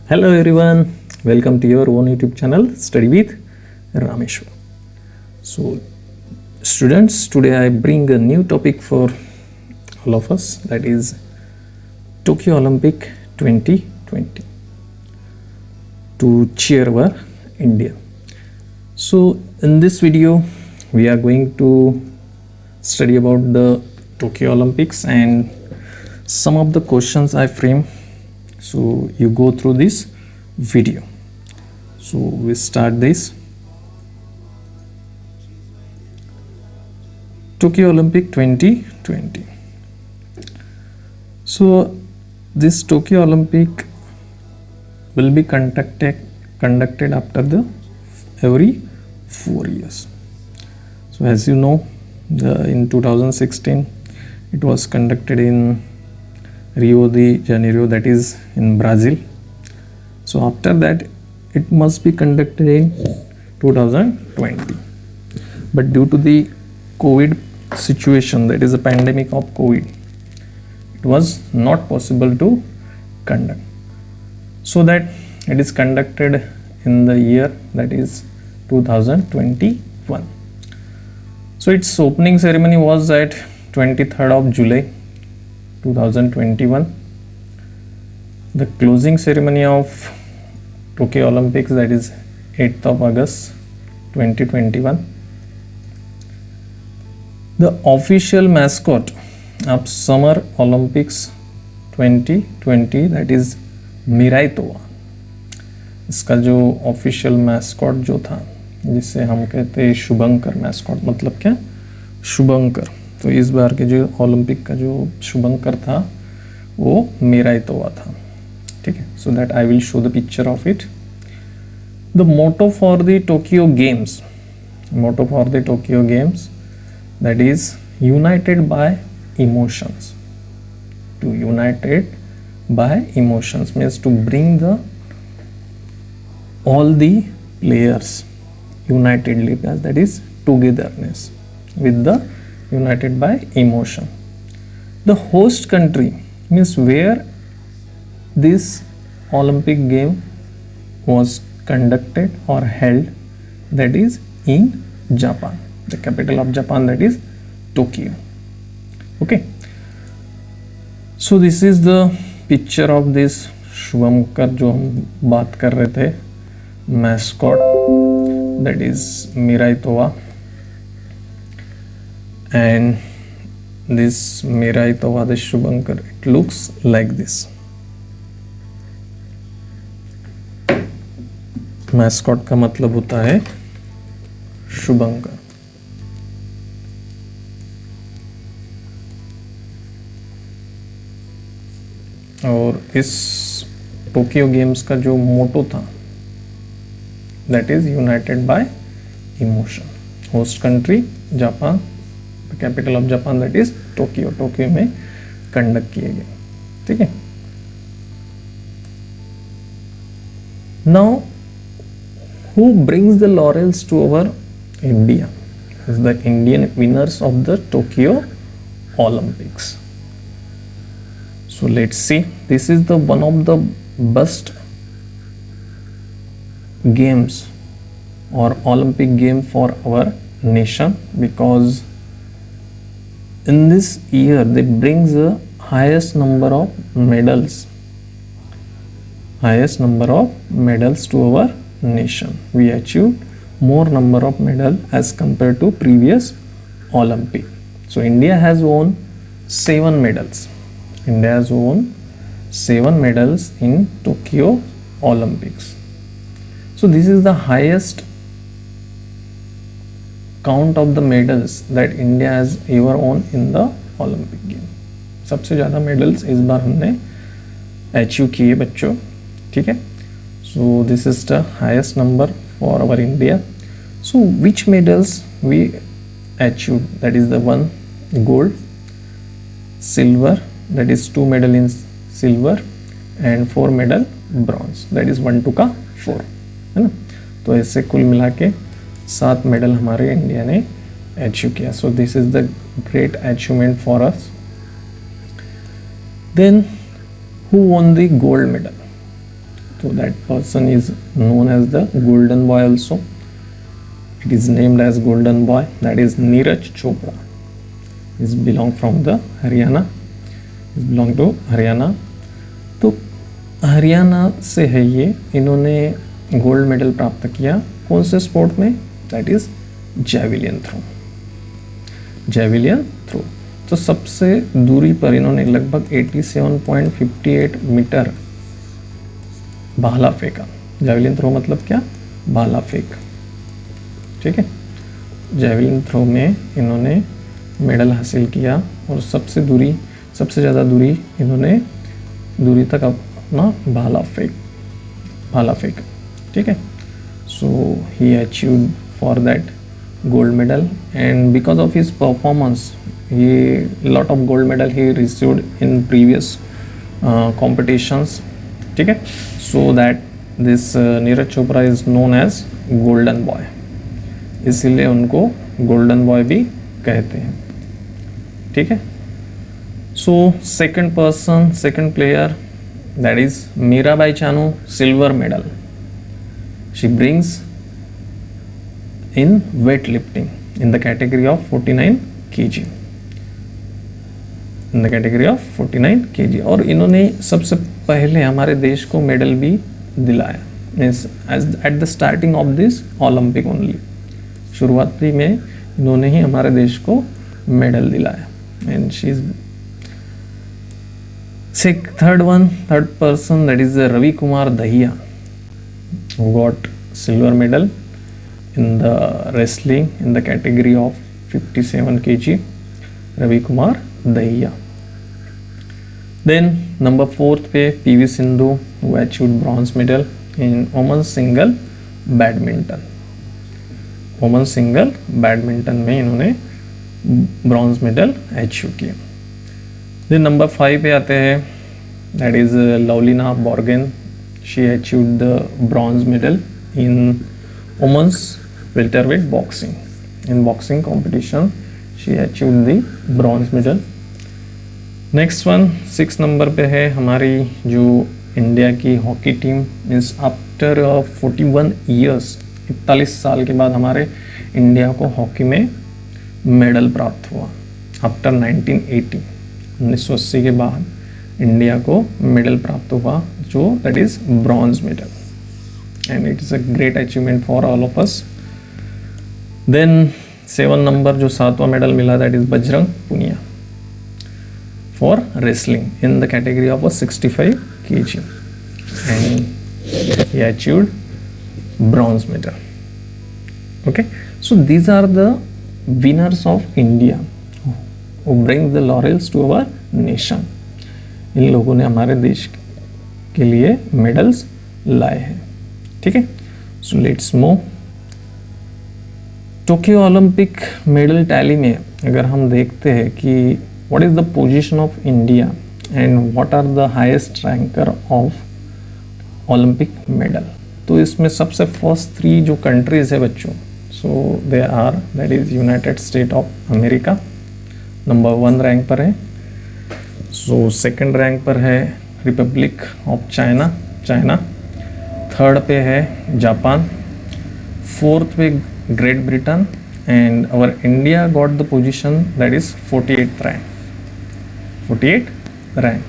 Hello everyone, welcome to your own YouTube channel Study with Rameshwar. So students, today I bring a new topic for all of us, that is Tokyo Olympic 2020 to cheer our India. So in this video we are going to study about the Tokyo Olympics and some of the questions I frame. So you go through this video. So we start this. Tokyo Olympic 2020. So this Tokyo Olympic will be conducted after the every 4 years. So as you know, in 2016 it was conducted in Rio de Janeiro, that is in Brazil. So after that it must be conducted in 2020, but due to the COVID situation, that is a pandemic of COVID, it was not possible to conduct, so that it is conducted in the year that is 2021. So its opening ceremony was at 23rd of July 2021. The closing ceremony of Tokyo Olympics, that is 8th of August 2021. The official mascot of Summer Olympics 2020, that is Mirai Towa. इसका जो official mascot जो था, जिसे हम कहते हैं शुभंकर mascot, मतलब क्या, शुभंकर. तो इस बार के जो ओलंपिक का जो शुभंकर था वो मिराई तोवा था. ठीक है. So that I will show the picture of it. The motto for the Tokyo games, that is united by emotions. To united by emotions means to bring the all the players unitedly, that is togetherness with the united by emotion. The host country means where this Olympic game was conducted or held, that is in Japan. The capital of Japan, that is Tokyo. Okay, so this is the picture of this शुभंकर जो हम बात कर रहे थे, mascot, that is Mirai Towa. And this Mirai Towa, the Shubhankar, it looks like this. Mascot का मतलब होता है शुभंकर. और इस टोक्यो गेम्स का जो मोटो था, that is united by emotion. Host country Japan, the capital of Japan that is Tokyo. Tokyo में कंडक्ट किए गए. ठीक है. Now who brings the laurels to our India is the Indian winners of the Tokyo Olympics. So let's see. This is the one of the best games or Olympic game for our nation, because in this year they brings the highest number of medals to our nation. We achieved more number of medals as compared to previous Olympic. So India has won 7 medals. India has won 7 medals in Tokyo Olympics. So this is the highest count of the medals that India has ever won in the Olympic game. सबसे ज़्यादा medals इस बार हमने achieve किए बच्चों. ठीक है. So this is the highest number for our India. So which medals we achieved? That is the 1 gold, silver, that is 2 medal in silver and 4 medal bronze, that is 1 2 का 4, है ना. तो ऐसे कुल मिला के 7 मेडल हमारे इंडिया ने अचीव किया. So this is the great achievement for us. Then who won the gold medal? So that person is known as the golden boy also. It is named as golden boy, that is Neeraj Chopra. Is belong from the Haryana. Is belong to Haryana. तो हरियाणा से है ये. इन्होंने gold medal प्राप्त किया कौन से sport में? That is javelin throw. Javelin throw. तो सबसे दूरी पर इन्होंने लगभग 87.58 मीटर भाला फेंका. जैवलिन थ्रो मतलब क्या? भाला फेंक. ठीक है. जैवलिन थ्रो में इन्होंने मेडल हासिल किया और सबसे ज़्यादा दूरी इन्होंने दूरी तक अपना भाला फेंक. ठीक है. So he achieved for that gold medal and because of his performance ये lot of gold medal he received in previous competitions. ठीक है. So that this Neeraj Chopra is known as golden boy. इसीलिए उनको गोल्डन बॉय भी कहते हैं. ठीक है. So second player that is Mirabai Chanu, silver medal. She brings in weightlifting in the category of 49 kg. In the category of 49 kg. और इन्होंने सबसे पहले हमारे देश को मेडल भी दिलाया. Means at the starting of this Olympic only. शुरुआती में इन्होंने ही हमारे देश को मेडल दिलाया. And she is third person, that is Ravi Kumar Dahiya, who got silver medal in the wrestling in the category of 57 kg. Ravi Kumar Dahiya. Then number 4 पे PV Sindhu, who achieved bronze medal in women's single badminton. Women's single badminton में इन्होंने bronze medal achieve किया. Then number 5 पे आते हैं, that is Lovlina Borgohain. She achieved the bronze medal in women's welterweight boxing. In boxing competition she achieved the bronze medal. Next one 6 number पे है हमारी जो इंडिया की hockey team. Means after 41 years, 41 साल के बाद हमारे इंडिया को हॉकी में मेडल प्राप्त हुआ. आफ्टर 1980 के बाद इंडिया को मेडल प्राप्त हुआ, जो that is bronze medal, and it is a great achievement for all of us. Then 7 number जो 7वां मेडल मिला, that is Bajrang Punia for wrestling in the category of a 65 kg, and he achieved bronze medal. Okay, so these are the winners of India who bring the laurels to our nation. इन लोगों ने हमारे देश के लिए medals लाए हैं. ठीक है, so let's move. Tokyo Olympic medal tally में अगर हम देखते हैं कि what is the position of India and what are the highest ranker of Olympic medal, तो इसमें सबसे फर्स्ट 3 जो कंट्रीज है बच्चों, so they are, that is United State of America number 1 rank पर है. सो सेकंड रैंक पर है रिपब्लिक ऑफ चाइना. थर्ड पे है जापान. फोर्थ पे great Britain, and our India got the position that is 48th rank.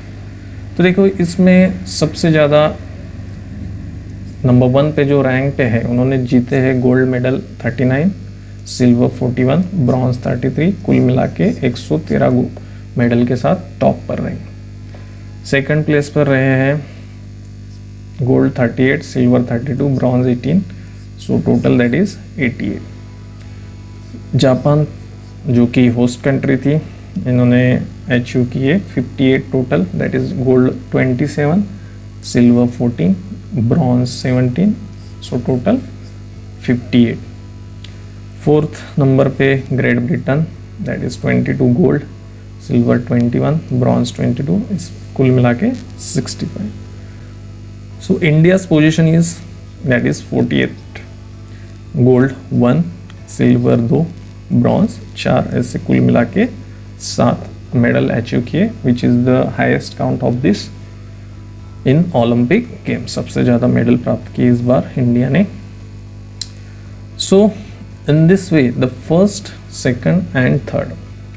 तो देखो इसमें सबसे ज़्यादा नंबर 1 पे जो रैंक पे है उन्होंने जीते हैं गोल्ड मेडल 39, सिल्वर 41, ब्रॉन्ज 33, कुल मिला के 113 मेडल के साथ टॉप पर रहे. सेकंड प्लेस पर रहे हैं gold 38, silver 32, bronze 18, so total that is 88. Japan जो कि होस्ट कंट्री थी, इन्होंने अचीव किए 58 total, that is gold 27, silver 14, bronze 17, so total 58. Fourth number पे great Britain, that is 22 gold, silver 21, bronze 22, इस कुल मिला के 65. So India's position is that is 48, gold 1, silver 2, bronze 4, ऐसे कुल मिला के 7 मेडल अचीव किए, which is the highest count of this in Olympic game, सबसे ज़्यादा मेडल प्राप्त किए इस बार इंडिया ने. So in this way the first, second and third,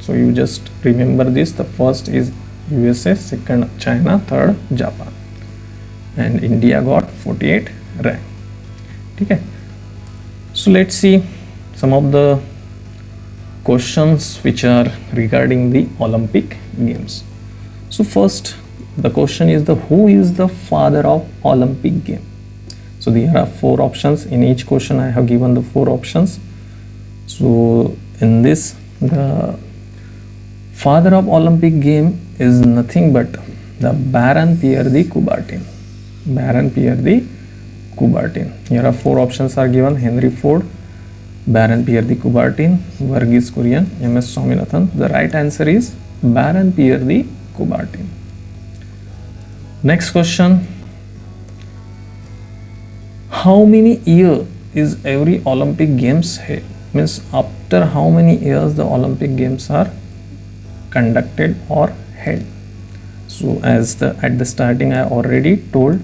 so you just remember this, the first is USA, second China, third Japan, and India got 48 rank. ठीक है. So let's see some of the questions which are regarding the Olympic Games. So first the question is who is the father of Olympic game? So there are 4 options. In each question I have given the 4 options. So in this, the father of Olympic game is nothing but the Baron Pierre de Coubertin. Baron Pierre de Coubertin. Here are 4 options are given: Henry Ford, Baron Pierre de Coubertin, Verghese Kurien, MS Swaminathan. The right answer is Baron Pierre de Coubertin. Next question: how many years is every Olympic Games held? Means after how many years the Olympic Games are conducted or held. So as at the starting I already told,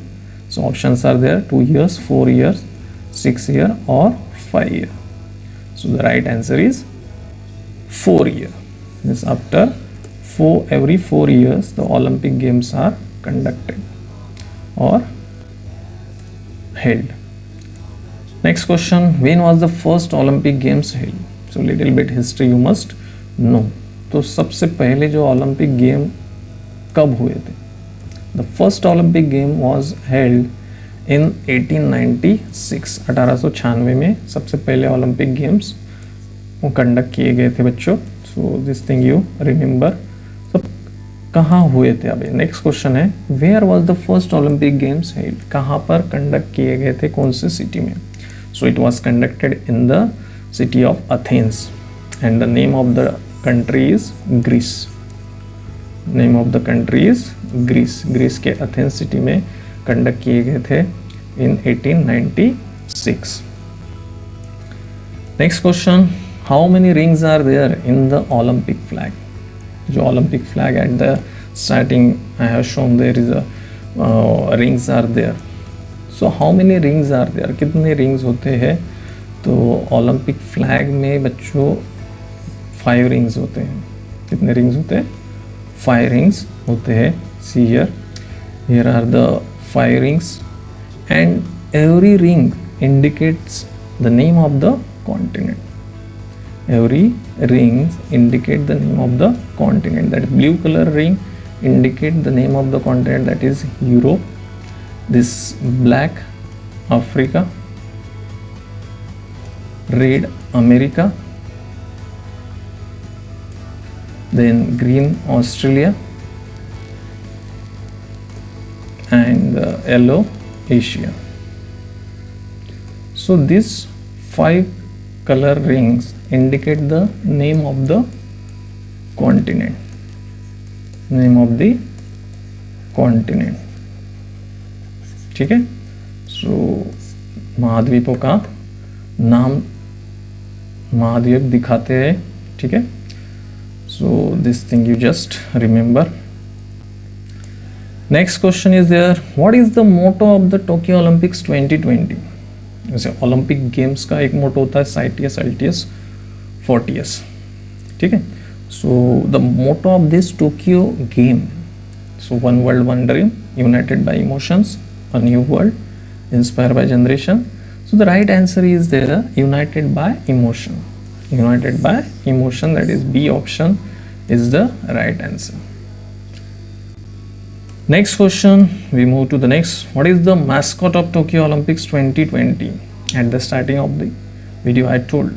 so options are there: 2 years, 4 years, 6 year or 5 year. So the right answer is 4 year. Means after every 4 years the Olympic Games are conducted or held. Next question: when was the first Olympic Games held? So little bit history you must know. तो सबसे पहले जो Olympic game कब हुए थे? The first Olympic game was held in 1896. 1896 में सबसे पहले ओलंपिक गेम्स वो कंडक्ट किए गए थे बच्चों. So this thing you remember. सब कहाँ हुए थे? अभी नेक्स्ट क्वेश्चन है where was the first Olympic games held? कहाँ पर कंडक्ट किए गए थे, कौन से सिटी में? So it was conducted in the city of Athens and the name of the country is Greece. Name of the country is Greece. Greece के Athens city में कंडक्ट किए गए थे in 1896. Next question: how many rings are there in the Olympic flag? जो Olympic flag at the starting I have shown there is a rings are there. So how many rings are there? कितने rings होते हैं? तो Olympic flag में बच्चों 5 rings होते हैं. कितने रिंग्स होते हैं? 5 रिंग्स होते हैं. See here are the 5 rings and every ring indicates the name of the continent. Every ring indicate the name of the continent. That blue colour ring indicate the name of the continent, that is Europe. This black Africa, red America, then green Australia and yellow Asia. So these 5 color rings indicate the name of the continent. Name of the continent. ठीक है. So महाद्वीपों का नाम महाद्वीप दिखाते हैं. ठीक है. So this thing you just remember. Next question is there: what is the motto of the Tokyo Olympics 2020? जैसे ओलंपिक गेम्स का एक मोटो होता है साइटियस, अल्टियस, फोर्टियस. ठीक है. So the motto of this Tokyo game, so one world one dream, united by emotions, a new world, inspire by generation. So the right answer is there united by emotion. United by emotion, that is B option is the right answer. Next question, we move to the next. What is the mascot of Tokyo Olympics 2020? At the starting of the video I told.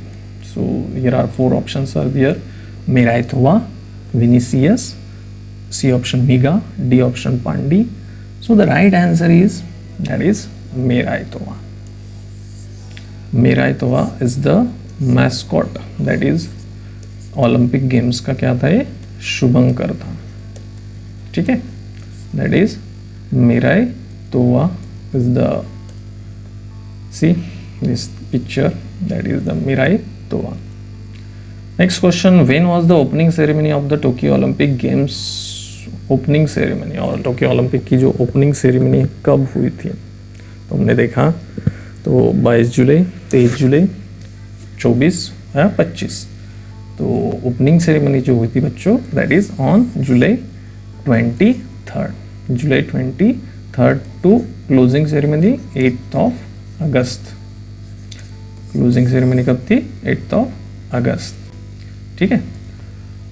So here are 4 options are there: Mirai Towa, Vinicius, C option Miga, D option Pandi. So the right answer is that is Mirai Towa. Mirai Towa is the mascot. That is Olympic games का क्या था? ये शुभंकर था. ठीक है. That is Mirai Towa is the see this picture, that is the Mirai Towa. Next question: when was the opening ceremony of the Tokyo Olympic games opening ceremony और Tokyo Olympic की जो ओपनिंग सेरेमनी कब हुई थी, तो हमने देखा तो 22 जुलाई, 23 जुलाई, 24 या 25। तो ओपनिंग सेरेमनी जो हुई थी बच्चों, that is on July 23, July 23 to closing ceremony 8 अगस्त। क्लोजिंग सेरेमनी कब थी? 8 अगस्त। ठीक है।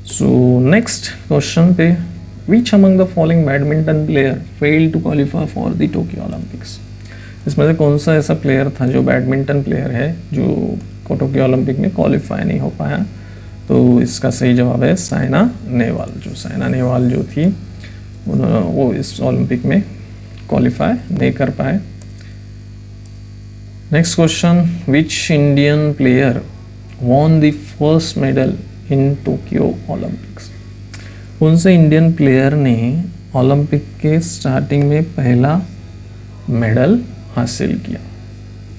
सो नेक्स्ट क्वेश्चन पे, which among the following badminton player failed to qualify for the Tokyo Olympics. इसमें से कौन सा ऐसा प्लेयर था जो बैडमिंटन प्लेयर है जो टोक्यो ओलंपिक में क्वालिफाई नहीं हो पाया? तो इसका सही जवाब है साइना नेहवाल। जो साइना नेहवाल जो थी वो इस ओलंपिक में क्वालिफाई नहीं कर पाए। Next question, which Indian player won the first medal in Tokyo Olympics. कौन से इंडियन प्लेयर ने ओलंपिक के स्टार्टिंग में पहला मेडल हासिल किया?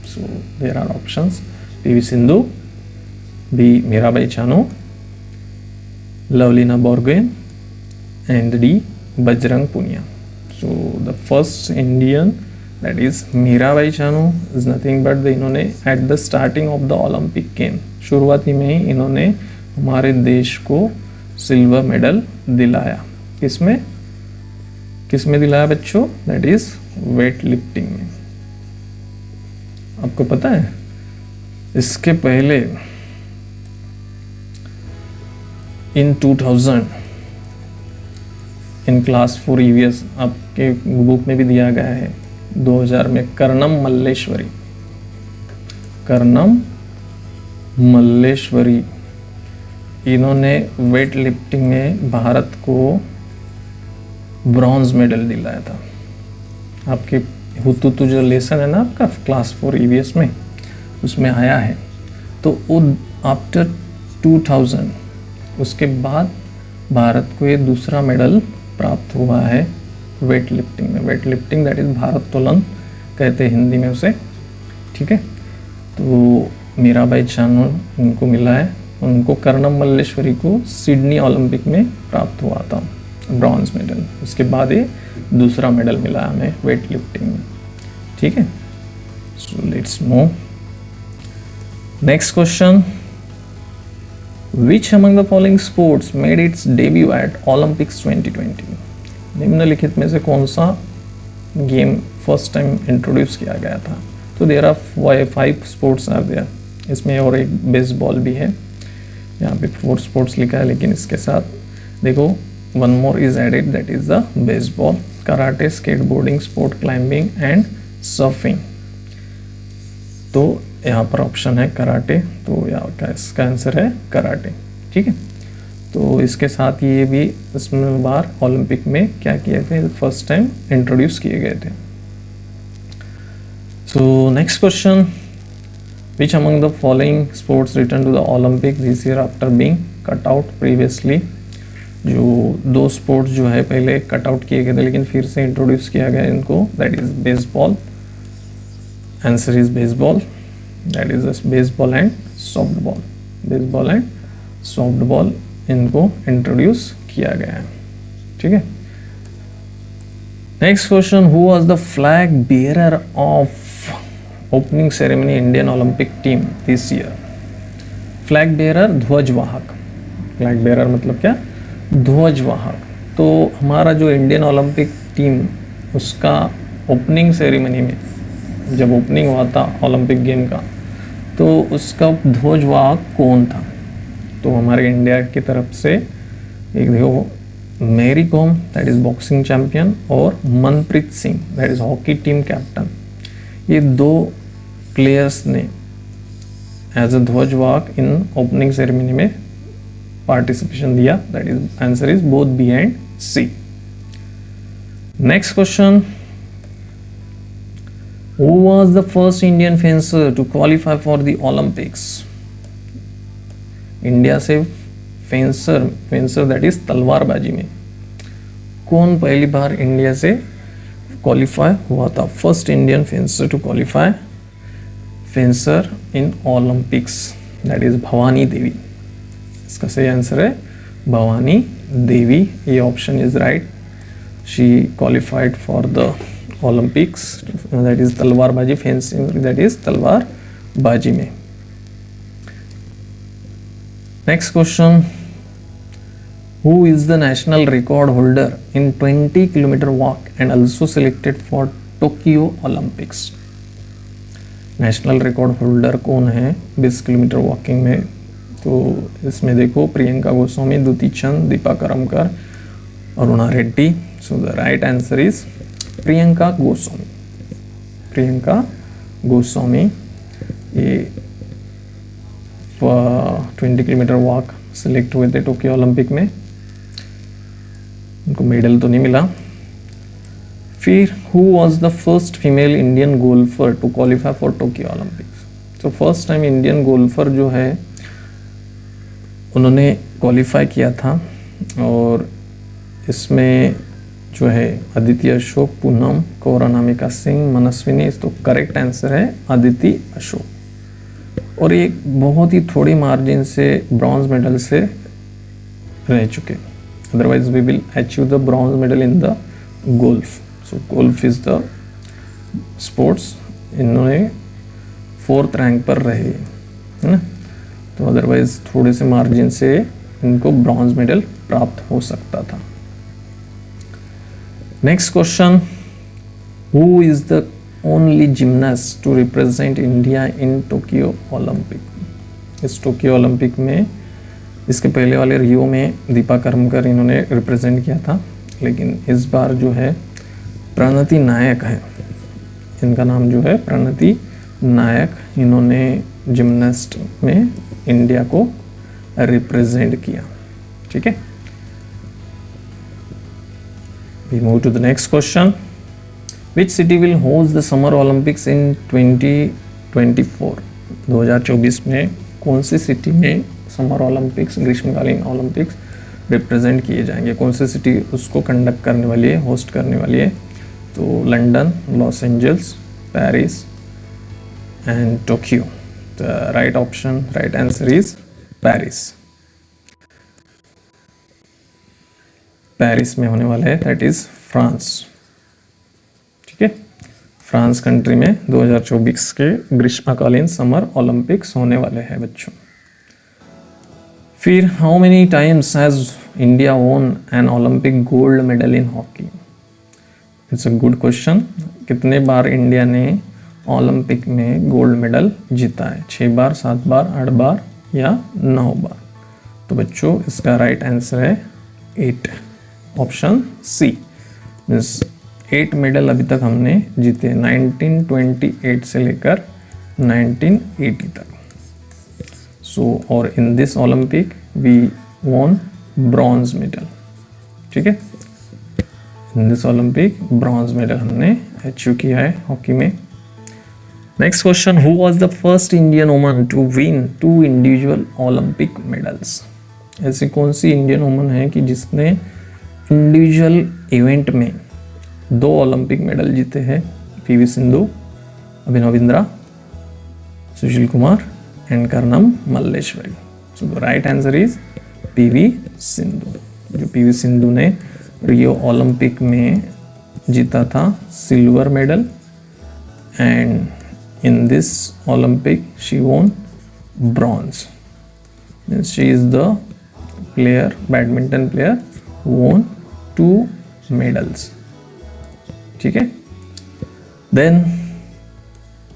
So there are options, P V Sindhu, B Mirabai Chanu, Lovlina Borgohain and D Bajrang Punia. So the first Indian that is Mirabai Chanu is nothing but the इन्होंने at the starting of the Olympic game, शुरुआती में ही इन्होंने हमारे देश को सिल्वर मेडल दिलाया। किसमें दिलाया बच्चों? दैट इज वेट लिफ्टिंग में। आपको पता है इसके पहले इन 2000 इन क्लास 4 ईवीएस आपके बुक में भी दिया गया है, 2000 में कर्णम मल्लेश्वरी इन्होंने वेट लिफ्टिंग में भारत को ब्रॉन्ज मेडल दिलाया था। आपके हुतुतु जो लेसन है ना आपका क्लास 4 ईवीएस में, उसमें आया है। तो आफ्टर 2000 उसके बाद भारत को ये दूसरा मेडल प्राप्त हुआ है वेट लिफ्टिंग में। वेट लिफ्टिंग दैट इज भारोत्तोलन कहते हैं हिंदी में उसे। ठीक है। तो मीराबाई चानू उनको मिला है, उनको कर्णम मल्लेश्वरी को सिडनी ओलंपिक में प्राप्त हुआ था ब्रॉन्ज मेडल। उसके बाद ये दूसरा मेडल मिला हमें वेट लिफ्टिंग में। ठीक है। So let's move next question, which among the following sports made it's debut eight Olympics 2020। निम्नलिखित में से कौन सा गेम फर्स्ट टाइम इंट्रोड्यूस किया गया था? तो there are 5 sports are there, इसमें और एक बेसबॉल भी है। यहाँ पे 4 स्पोर्ट्स लिखा है, लेकिन इसके साथ देखो one more is added that is the baseball, karate, skateboarding, sport climbing and surfing. तो यहाँ पर ऑप्शन है कराटे, तो यहाँ इसका आंसर है कराटे। ठीक है। तो इसके साथ ये भी इसमें बार ओलंपिक में क्या किए थे, फर्स्ट टाइम इंट्रोड्यूस किए गए थे। So next question, which among the following sports return to the Olympic this year after being cut out previously. जो 2 स्पोर्ट्स जो है पहले कट आउट किए गए थे लेकिन फिर से इंट्रोड्यूस किया गया इनको, that is baseball. Answer is baseball, that is baseball and softball. Baseball and softball इनको इंट्रोड्यूस किया गया है। ठीक है। Next question, who was the flag bearer of opening ceremony Indian Olympic team this year. Flag bearer, ध्वजवाहक। Flag bearer मतलब क्या? ध्वजवाहक। तो हमारा जो इंडियन ओलंपिक टीम उसका ओपनिंग सेरेमनी में जब ओपनिंग हुआ था ओलंपिक गेम का, तो उसका ध्वजवाहक कौन था? तो हमारे इंडिया की तरफ से एक देखो Mary Kom that is boxing champion और Manpreet Singh that is hockey team captain, ये 2 प्लेयर्स ने एज अ ध्वजवाहक इन ओपनिंग सेरेमनी में पार्टिसिपेशन दिया। That is answer is both B and C. Next question, who was the first Indian fencer to qualify for the Olympics? India से fencer that is तलवारबाजी में कौन पहली बार India से qualify हुआ था? First Indian fencer to qualify fencer in Olympics that is Bhavani Devi. इसका सही आंसर है भवानी देवी। ये option is right. she qualified for the Olympics, that is तलवारबाजी, fencing, that is तलवारबाजी में. Next question, who is the national record holder in 20 kilometer walk and also selected for Tokyo Olympics? National record holder कौन है 20 kilometre walking में? तो इसमें देखो Priyanka Goswami, Dutee Chand, Deepa Karmakar, Aruna Reddy. So the right answer is Priyanka Goswami. Priyanka Goswami ये 20 किलोमीटर वॉक सिलेक्ट हुए थे टोक्यो ओलंपिक में. उनको मेडल तो नहीं मिला. फिर who was the first female Indian golfer to qualify for Tokyo Olympics? तो फर्स्ट टाइम इंडियन गोल्फर जो है उन्होंने क्वालिफाई किया था, और इसमें जो है आदिति अशोक, पूनम कौर, अनामिका सिंह, मनस्विनी. तो करेक्ट आंसर है आदिति अशोक. और ये बहुत ही थोड़ी मार्जिन से ब्रॉन्ज मेडल से रह चुके. Otherwise we will achieve the bronze medal in the golf. So golf is the sports, इन्होंने 4th रैंक पर रहे, है ना. तो अदरवाइज थोड़े से मार्जिन से इनको ब्रॉन्ज मेडल प्राप्त हो सकता था. Next question, who is the only gymnast to represent India in Tokyo Olympic? इस टोक्यो ओलंपिक में, इसके पहले वाले रियो में दीपा करमकर इन्होंने रिप्रेजेंट किया था, लेकिन इस बार जो है प्रणति नायक है. इनका नाम जो है प्रणति नायक. इन्होंने जिम्नास्ट में इंडिया को रिप्रेजेंट किया. ठीक है. We move to the next question. Which city will host the Summer Olympics in 2024? 2024 में कौन सी सिटी में समर ओलंपिक्स, ग्रीष्मकालीन ओलंपिक्स रिप्रेजेंट किए जाएंगे? कौन सी सिटी उसको कंडक्ट करने वाली है, होस्ट करने वाली है? तो London, Los Angeles, Paris and Tokyo. The right option, right answer is Paris. Paris में होने वाला है, दैट इज फ्रांस. ठीक है. फ्रांस कंट्री में 2024 के ग्रीष्मकालीन समर ओलंपिक्स होने वाले हैं बच्चों. फिर how many times has India वोन an Olympic gold medal in hockey? It's a good question. कितने बार इंडिया ने ओलंपिक में गोल्ड मेडल जीता है? 6 बार, 7 बार, 8 बार या 9 बार? तो बच्चों इसका राइट आंसर है 8. Option C. मीन्स 8 मेडल अभी तक हमने जीते, 1928 से लेकर 1980 तक. सो और in this Olympic we won bronze medal. ठीक है. In this Olympic bronze medal हमने अचीव किया है हॉकी में. Next question, who was the first Indian woman to win 2 individual Olympic medals? ऐसी कौन सी इंडियन वुमन है कि जिसने इंडिविजुअल इवेंट में 2 ओलंपिक मेडल जीते हैं? P V Sindhu, Abhinav Bindra, Sushil Kumar and Karnam Malleswari. So the right answer is P V Sindhu. जो पीवी सिंधु ने रियो ओलंपिक में जीता था silver medal, and in this Olympic she won bronze. Means she is the player, badminton player won 2 medals. ठीक है. Then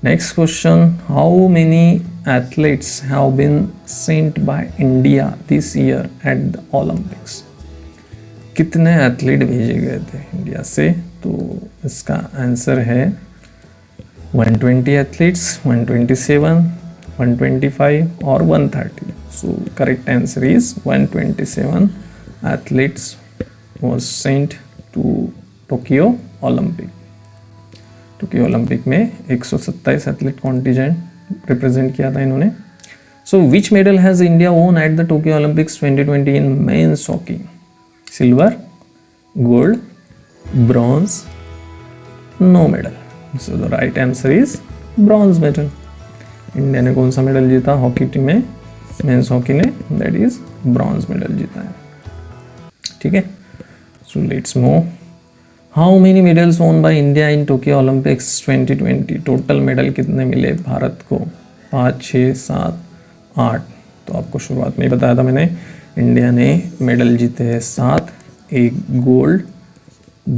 next question, how many athletes have been sent by India this year at the Olympics? कितने athlete भेजे गए थे India से? तो इसका answer है 120 एथलीट्स, 127, 125 और 130. So correct answer is 127 athletes was sent to Tokyo Olympic. Tokyo Olympic में 127 एथलीट कॉन्टिजेंट रिप्रेजेंट किया था इन्होंने. So which medal has India won at the Tokyo Olympics 2020 in men's hockey? Silver, gold, bronze, no medal. So the right answer is bronze medal. India ने कौन सा medal जीता hockey team में? Men's hockey ने, that is bronze medal जीता है. ठीक है. So let's move how many medals own by India in Tokyo Olympics 2020? Total medal कितने मिले भारत को? 5, 6, 7, 8। तो आपको शुरुआत में ही बताया था मैंने, इंडिया ने मेडल जीते हैं 7, 1 गोल्ड,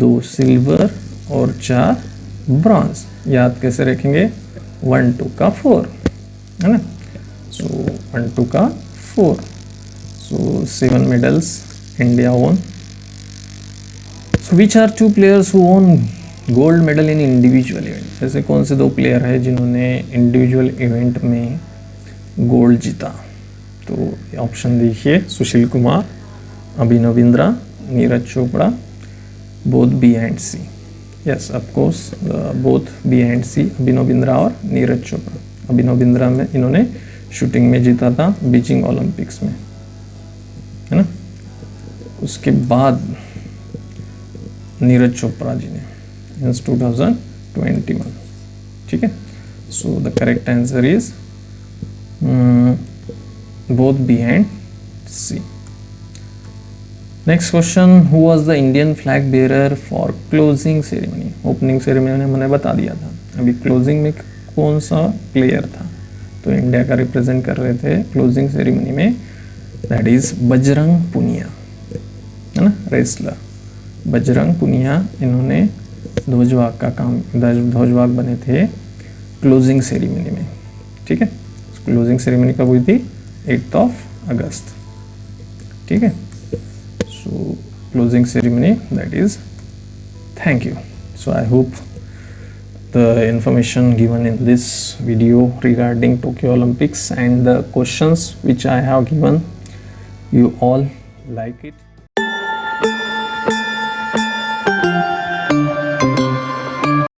2 सिल्वर और 4 ब्रॉन्ज। याद कैसे रखेंगे? 1, 2 का 4 है ना। सो 1, 2 का 4, so 7 medals India won. So which are 2 players who won gold medal in individual event? ऐसे कौन से 2 प्लेयर हैं जिन्होंने इंडिविजुअल इवेंट में गोल्ड जीता? तो ऑप्शन देखिए, Sushil Kumar, Abhinav Bindra, Neeraj Chopra, both B and C. Yes of course both B and C, Abhinav Bindra और नीरज चोपड़ा। अभिनव बिंद्रा में इन्होंने शूटिंग में जीता था बीजिंग ओलंपिक्स में, है ना। उसके बाद नीरज चोपड़ा जी ने इन 2021, ठीक है। So the correct answer is both B and C. Next question, who was the Indian flag bearer for closing ceremony? Opening ceremony मैंने बता दिया था, अभी क्लोजिंग में कौन सा प्लेयर था? तो इंडिया का रिप्रेजेंट कर रहे थे क्लोजिंग सेरेमनी में, दैट इज बजरंग पुनिया, है ना, रेसलर बजरंग पुनिया। इन्होंने ध्वजवाहक का काम, ध्वजवाहक बने थे क्लोजिंग सेरेमनी में, ठीक है। क्लोजिंग सेरेमनी कब हुई थी? 8 अगस्त, ठीक है। सो closing ceremony that is, thank you. So I hope the information given in this video regarding Tokyo Olympics and the questions which I have given, you all like it.